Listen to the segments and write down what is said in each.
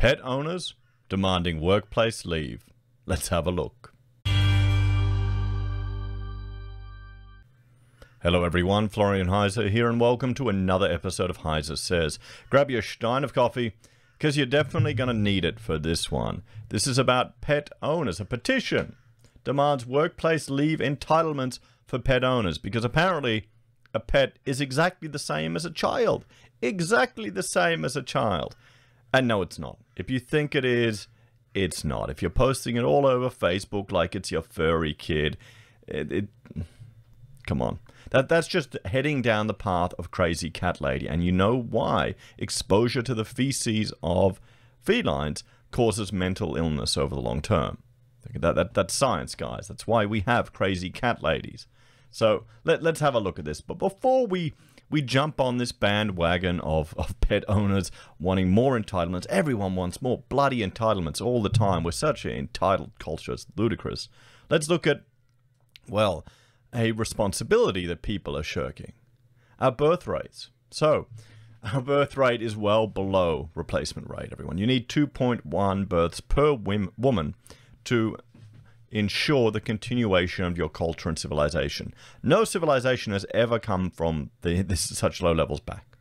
Pet owners demanding workplace leave. Let's have a look. Hello everyone, Florian.Heise here, and welcome to another episode of HeiseSays. Grab your stein of coffee, because you're definitely going to need it for this one. This is about pet owners. A petition demands workplace leave entitlements for pet owners, because apparently a pet is exactly the same as a child. Exactly the same as a child. And no, it's not. If you think it is, it's not. If you're posting it all over Facebook like it's your furry kid, come on. That's just heading down the path of crazy cat lady. And you know why. Exposure to the feces of felines causes mental illness over the long term. That's science, guys. That's why we have crazy cat ladies. So let's have a look at this. But before we jump on this bandwagon of pet owners wanting more entitlements, everyone wants more bloody entitlements all the time. We're such an entitled culture. It's ludicrous. Let's look at, well, a responsibility that people are shirking. Our birth rates. So, our birth rate is well below replacement rate, everyone. You need 2.1 births per woman to ensure the continuation of your culture and civilization. No civilization has ever come from such low levels back.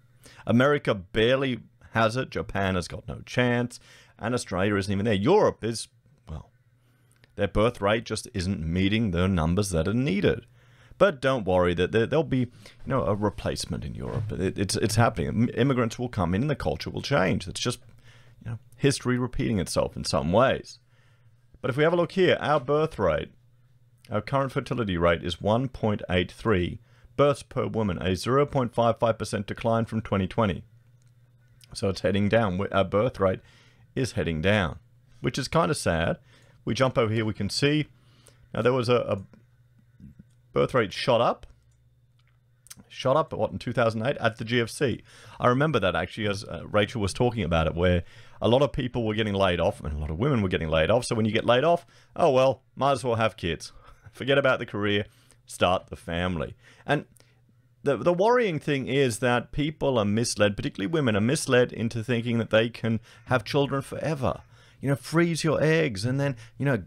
America barely has it. Japan has got no chance. And Australia isn't even there. Europe is, well, their birth rate just isn't meeting the numbers that are needed. But don't worry, that there'll be, a replacement in Europe. It's happening. Immigrants will come in and the culture will change. It's just, history repeating itself in some ways. But if we have a look here, our birth rate, our current fertility rate is 1.83 births per woman, a 0.55% decline from 2020. So it's heading down. Our birth rate is heading down, which is kind of sad. We jump over here, we can see, now there was a birth rate shot up, in 2008 at the GFC. I remember that actually, as Rachel was talking about it, where a lot of people were getting laid off and a lot of women were getting laid off. So when you get laid off, oh well, might as well have kids. Forget about the career, start the family. And the worrying thing is that people are misled, particularly women are misled into thinking that they can have children forever. Freeze your eggs and then,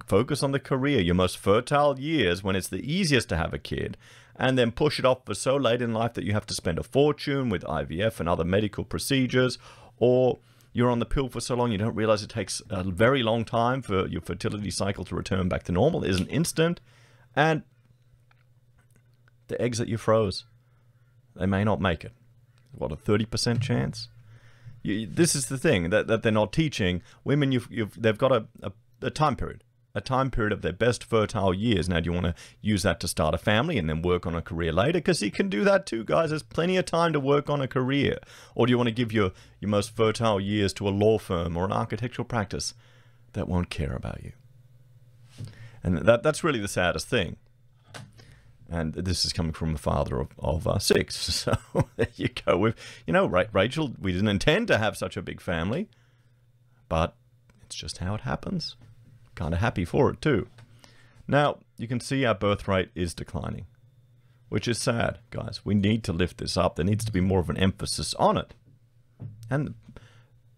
focus on the career, your most fertile years when it's the easiest to have a kid, and then push it off for so late in life that you have to spend a fortune with IVF and other medical procedures, or you're on the pill for so long you don't realize it takes a very long time for your fertility cycle to return back to normal. It isn't instant, and the eggs that you froze, they may not make it. What, a 30% chance? This is the thing that they're not teaching women. They've got a time period of their best fertile years. Now, do you want to use that to start a family and then work on a career later? Because you can do that too, guys. There's plenty of time to work on a career. Or do you want to give your most fertile years to a law firm or an architectural practice that won't care about you? And that's really the saddest thing. And this is coming from a father of 6. So there you go. Rachel, we didn't intend to have such a big family, but it's just how it happens. Kind of happy for it too. Now, you can see our birth rate is declining, which is sad, guys. We need to lift this up. There needs to be more of an emphasis on it. And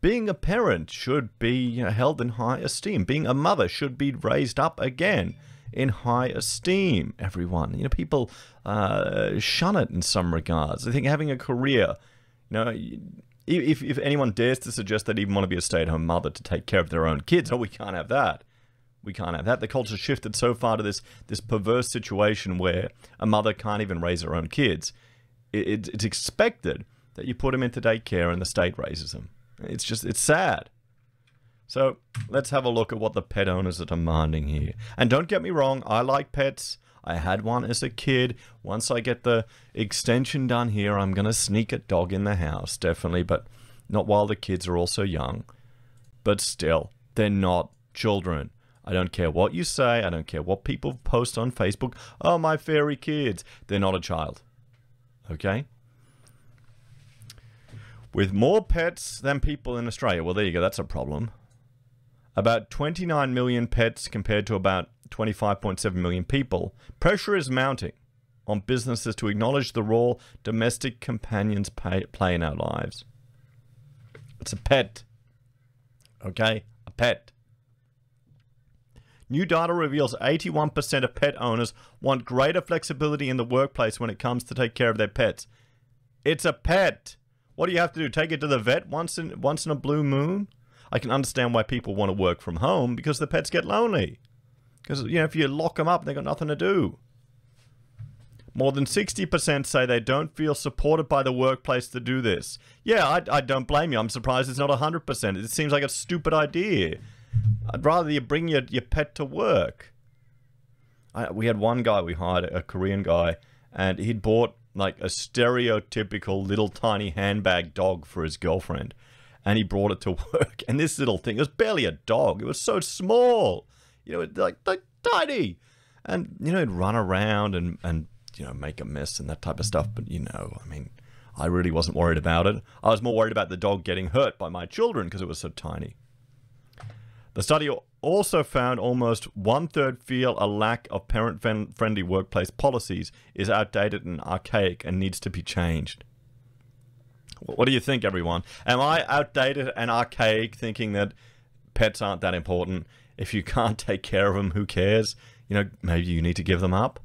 being a parent should be held in high esteem. Being a mother should be raised up again in high esteem, everyone. People shun it in some regards. I think having a career, if anyone dares to suggest they'd even want to be a stay-at-home mother to take care of their own kids, we can't have that. We can't have that. The culture shifted so far to this perverse situation where a mother can't even raise her own kids. It's expected that you put them into daycare and the state raises them. It's sad. So let's have a look at what the pet owners are demanding here. And don't get me wrong, I like pets. I had one as a kid. Once I get the extension done here, I'm going to sneak a dog in the house, definitely, but not while the kids are also young. But still, they're not children. I don't care what you say. I don't care what people post on Facebook. Oh, my fairy kids. They're not a child. Okay? With more pets than people in Australia. Well, there you go. That's a problem. About 29 million pets compared to about 25.7 million people. Pressure is mounting on businesses to acknowledge the role domestic companions play in our lives. It's a pet. Okay? A pet. New data reveals 81% of pet owners want greater flexibility in the workplace when it comes to take care of their pets. It's a pet. What do you have to do? Take it to the vet once in a blue moon? I can understand why people want to work from home because the pets get lonely. Because, you know, if you lock them up, they've got nothing to do. More than 60% say they don't feel supported by the workplace to do this. Yeah, I don't blame you. I'm surprised it's not 100%. It seems like a stupid idea. I'd rather you bring your pet to work. We had one guy we hired, a Korean guy, and he'd bought like a stereotypical little tiny handbag dog for his girlfriend. And he brought it to work. And this little thing, it was barely a dog. It was so small. You know, like tiny. And, you know, it'd run around and you know, make a mess and that type of stuff. But, you know, I mean, I really wasn't worried about it. I was more worried about the dog getting hurt by my children because it was so tiny. The study also found almost 1/3 feel a lack of parent-friendly workplace policies is outdated and archaic and needs to be changed. What do you think, everyone? Am I outdated and archaic thinking that pets aren't that important? If you can't take care of them, who cares? You know, maybe you need to give them up.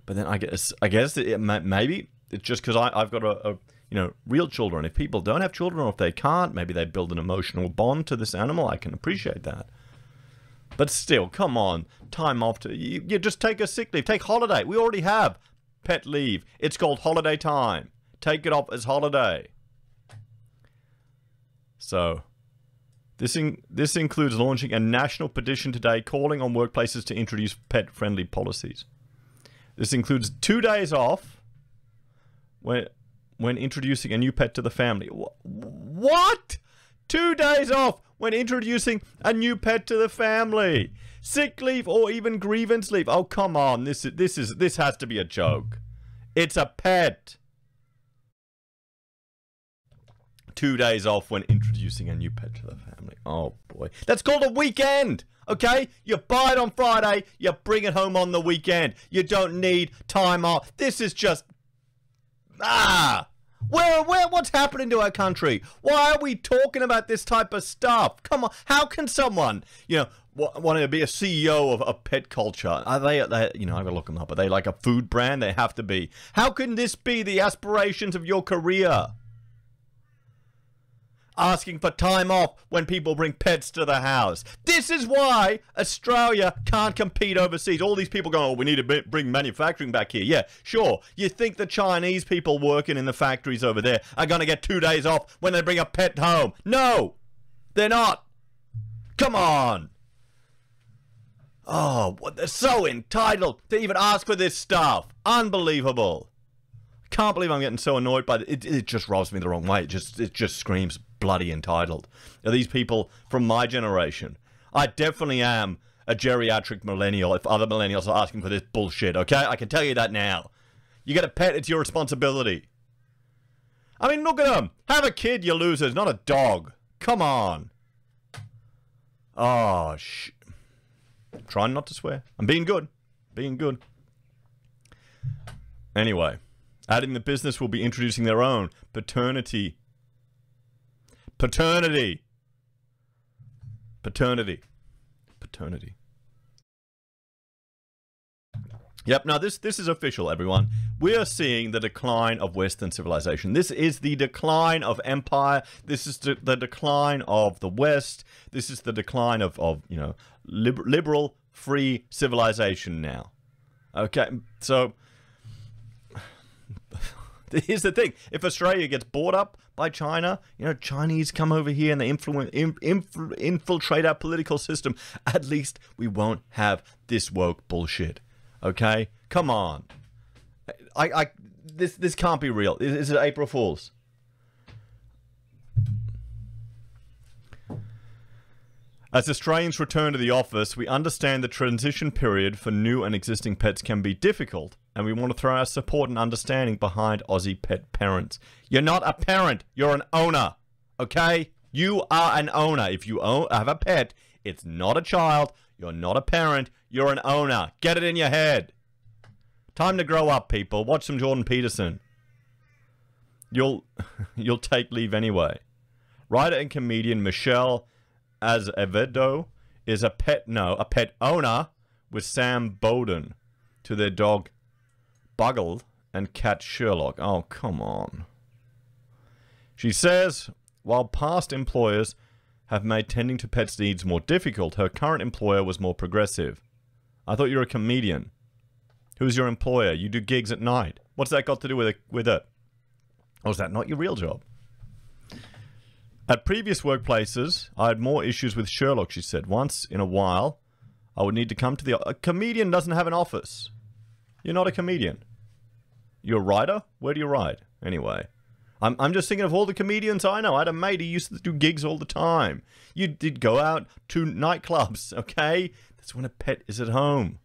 But then I guess maybe it's just because I've got a you know, real children. If people don't have children, or if they can't, maybe they build an emotional bond to this animal. I can appreciate that. But still, come on, time off to you just take a sick leave, take holiday. We already have pet leave. It's called holiday time. Take it off as holiday. So, this includes launching a national petition today calling on workplaces to introduce pet-friendly policies. This includes 2 days off when introducing a new pet to the family. What? 2 days off when introducing a new pet to the family. Sick leave or even grievance leave. Oh, come on. This has to be a joke. It's a pet. 2 days off when introducing a new pet to the family. Oh, boy. That's called a weekend. Okay? You buy it on Friday. You bring it home on the weekend. You don't need time off. This is just... What's happening to our country? Why are we talking about this type of stuff? Come on. How can someone, you know, want to be a CEO of pet culture? Are they, you know, I gotta look them up. Are they like a food brand? They have to be. How can this be the aspirations of your career? Asking for time off when people bring pets to the house. This is why Australia can't compete overseas. All these people going, oh, we need to bring manufacturing back here. Yeah, sure. You think the Chinese people working in the factories over there are going to get 2 days off when they bring a pet home? No, they're not. Come on. Oh, they're so entitled to even ask for this stuff. Unbelievable. Can't believe I'm getting so annoyed by it. It just rubs me the wrong way. It just screams bloody entitled. Are these people from my generation? I definitely am a geriatric millennial if other millennials are asking for this bullshit, okay? I can tell you that now. You get a pet, it's your responsibility. I mean, look at them. Have a kid, you losers, not a dog. Come on. Oh, I'm trying not to swear. I'm being good. Being good. Anyway. Adding the business will be introducing their own paternity. Yep, now this is official, everyone. We are seeing the decline of Western civilization. This is the decline of empire. This is the decline of the West. This is the decline of you know, liberal, free civilization now. Okay, so... Here's the thing. If Australia gets bought up by China, you know, Chinese come over here and they infiltrate our political system, at least we won't have this woke bullshit. Okay? Come on. This can't be real. Is it April Fool's? As Australians return to the office, we understand the transition period for new and existing pets can be difficult, and we want to throw our support and understanding behind Aussie pet parents. You're not a parent, you're an owner, okay? You are an owner. If you have a pet, it's not a child, you're not a parent, you're an owner. Get it in your head. Time to grow up, people. Watch some Jordan Peterson. You'll take leave anyway. Writer and comedian Michelle Azevedo is a pet owner with Sam Bowden to their dog Buggle and cat Sherlock. Oh, come on. She says, while past employers have made tending to pets' needs more difficult, her current employer was more progressive. I thought you were a comedian. Who's your employer? You do gigs at night. What's that got to do with it? Or is that not your real job? At previous workplaces, I had more issues with Sherlock, she said. Once in a while, I would need to come to the... A comedian doesn't have an office. You're not a comedian. You're a writer? Where do you write? Anyway. I'm just thinking of all the comedians I know. I had a mate who used to do gigs all the time. You did go out to nightclubs, okay? That's when a pet is at home.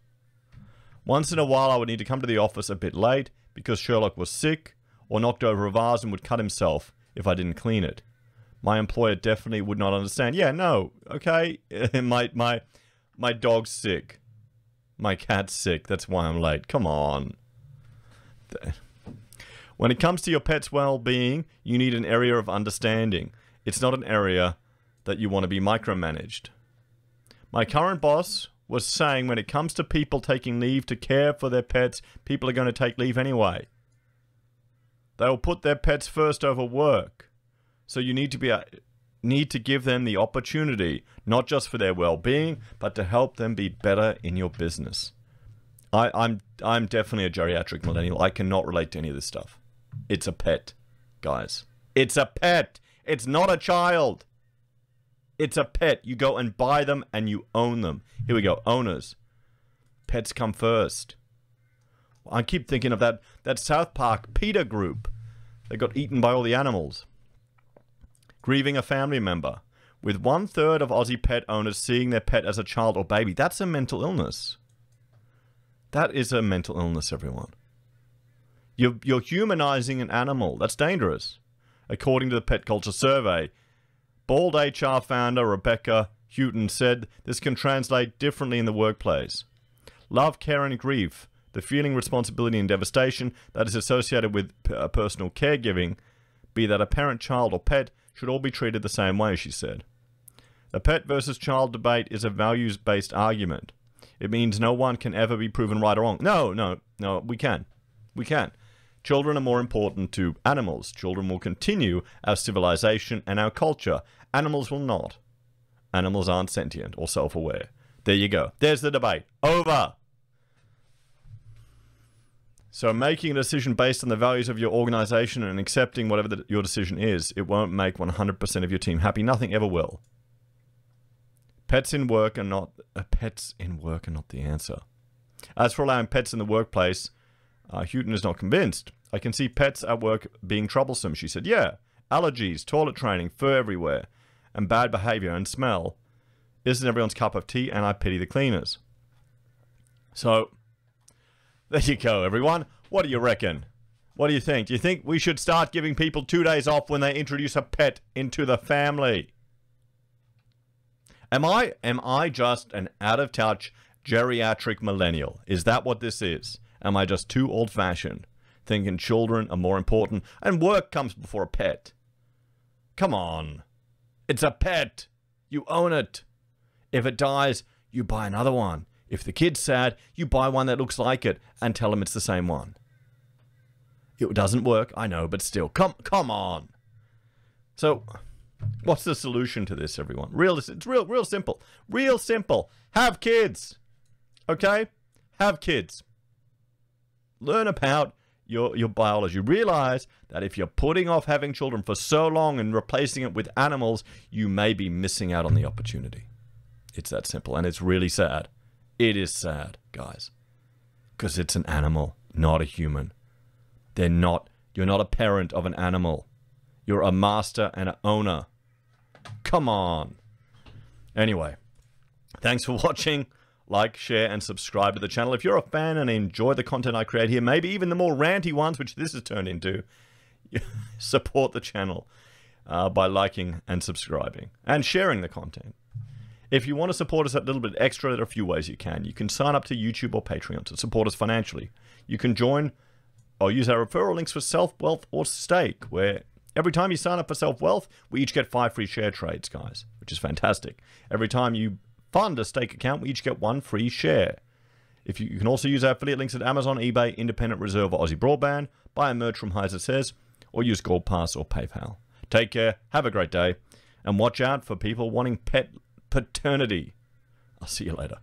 Once in a while, I would need to come to the office a bit late because Sherlock was sick or knocked over a vase and would cut himself if I didn't clean it. My employer definitely would not understand. Yeah, no, okay? My dog's sick. My cat's sick. That's why I'm late. Come on. When it comes to your pet's well-being, you need an area of understanding. It's not an area that you want to be micromanaged. My current boss was saying when it comes to people taking leave to care for their pets, people are going to take leave anyway. They will put their pets first over work. So you need to give them the opportunity, not just for their well-being, but to help them be better in your business. I'm definitely a geriatric millennial. I cannot relate to any of this stuff. It's a pet, guys. It's a pet. It's not a child. It's a pet. You go and buy them and you own them. Here we go. Owners. Pets come first. I keep thinking of that South Park PETA group. They got eaten by all the animals. Grieving a family member. With 1/3 of Aussie pet owners seeing their pet as a child or baby. That's a mental illness. That is a mental illness, everyone. You're humanizing an animal. That's dangerous. According to the Pet Culture Survey, Bald HR founder Rebecca Houghton said this can translate differently in the workplace. Love, care, and grief, the feeling, responsibility, and devastation that is associated with personal caregiving, be that a parent, child, or pet, should all be treated the same way, she said. The pet versus child debate is a values-based argument. It means no one can ever be proven right or wrong. No, we can. We can. Children are more important to animals. Children will continue our civilization and our culture. Animals will not. Animals aren't sentient or self-aware. There you go. There's the debate. Over. So making a decision based on the values of your organization and accepting whatever your decision is, it won't make 100% of your team happy. Nothing ever will. Pets in work are not the answer. As for allowing pets in the workplace, Houghton is not convinced. I can see pets at work being troublesome, she said. Yeah, allergies, toilet training, fur everywhere, and bad behavior and smell isn't everyone's cup of tea, and I pity the cleaners. So, there you go, everyone. What do you reckon? What do you think? Do you think we should start giving people 2 days off when they introduce a pet into the family? Am I just an out-of-touch geriatric millennial? Is that what this is? Am I just too old-fashioned, thinking children are more important and work comes before a pet? Come on. It's a pet. You own it. If it dies, you buy another one. If the kid's sad, you buy one that looks like it and tell them it's the same one. It doesn't work, I know, but still, come on. So, what's the solution to this, everyone? It's real simple. Real simple. Have kids. Okay? Have kids. Learn about your biology. Realize that if you're putting off having children for so long and replacing it with animals, you may be missing out on the opportunity. It's that simple, and it's really sad. It is sad, guys. Because it's an animal, not a human. You're not a parent of an animal. You're a master and an owner. Come on. Anyway, thanks for watching. Like, share, and subscribe to the channel. If you're a fan and enjoy the content I create here, maybe even the more ranty ones, which this has turned into, support the channel by liking and subscribing and sharing the content. If you want to support us a little bit extra, there are a few ways you can. You can sign up to YouTube or Patreon to support us financially. You can join or use our referral links for SelfWealth or Stake, where Every time you sign up for SelfWealth, we each get 5 free share trades, guys, which is fantastic. Every time you fund a stake account, we each get 1 free share. If you can also use our affiliate links at Amazon, eBay, Independent Reserve, or AussieBroadband, buy a merch from HeiseSays, or use Gold Pass or PayPal. Take care, have a great day, and watch out for people wanting Peternity. I'll see you later.